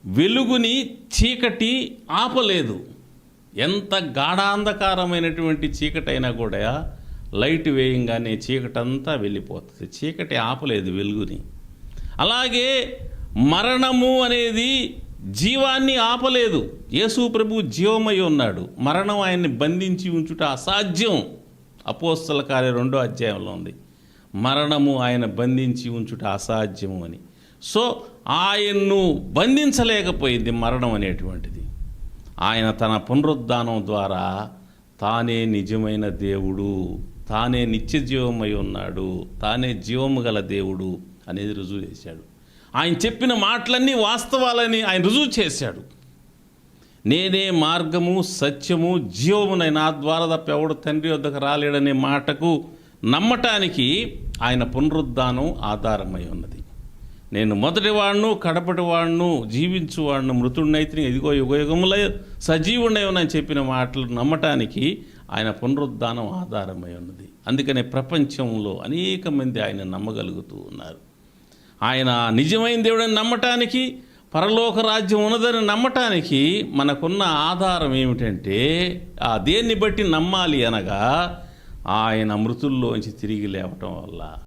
వెలుగుని చీకటి ఆపలేదు. ఎంత గాఢాంధకారమైనటువంటి చీకటైనా కూడా లైట్ వేయంగానే చీకటంతా వెళ్ళిపోతుంది. చీకటి ఆపలేదు వెలుగుని. అలాగే మరణము అనేది జీవాన్ని ఆపలేదు. యేసు ప్రభు జీవమై ఉన్నాడు. మరణం ఆయన్ని బంధించి ఉంచుట అసాధ్యం. అపోస్తల కార్యం 2వ అధ్యాయంలో ఉంది, మరణము ఆయన బంధించి ఉంచుట అసాధ్యము అని. సో ఆయన్ను బంధించలేకపోయింది మరణం అనేటువంటిది. ఆయన తన పునరుద్ధానం ద్వారా తానే నిజమైన దేవుడు, తానే నిత్య జీవమై ఉన్నాడు, తానే జీవము గల దేవుడు అనేది రుజువు చేశాడు. ఆయన చెప్పిన మాటలన్నీ వాస్తవాలని ఆయన రుజువు చేశాడు. నేనే మార్గము సత్యము జీవమునై, నా ద్వారా తప్ప ఎవడు తండ్రి వద్దకు రాలేడనే మాటకు నమ్మటానికి ఆయన పునరుద్ధానం ఆధారమై ఉన్నది. నేను మొదటివాడును కడపటివాడును జీవించువాడును మృతుడినైతే ఇదిగో యుగయుగముల సజీవుడై అని చెప్పిన మాటలు నమ్మటానికి ఆయన పునరుద్ధానం ఆధారమై ఉన్నది. అందుకనే ప్రపంచంలో అనేక మంది ఆయన నమ్మగలుగుతూ ఉన్నారు. ఆయన నిజమైన దేవుడని నమ్మటానికి, పరలోక రాజ్యం ఉన్నదని నమ్మటానికి మనకున్న ఆధారం ఏమిటంటే, ఆ దేన్ని బట్టి నమ్మాలి అనగా ఆయన మృతుల్లోంచి తిరిగి లేవటం వల్ల.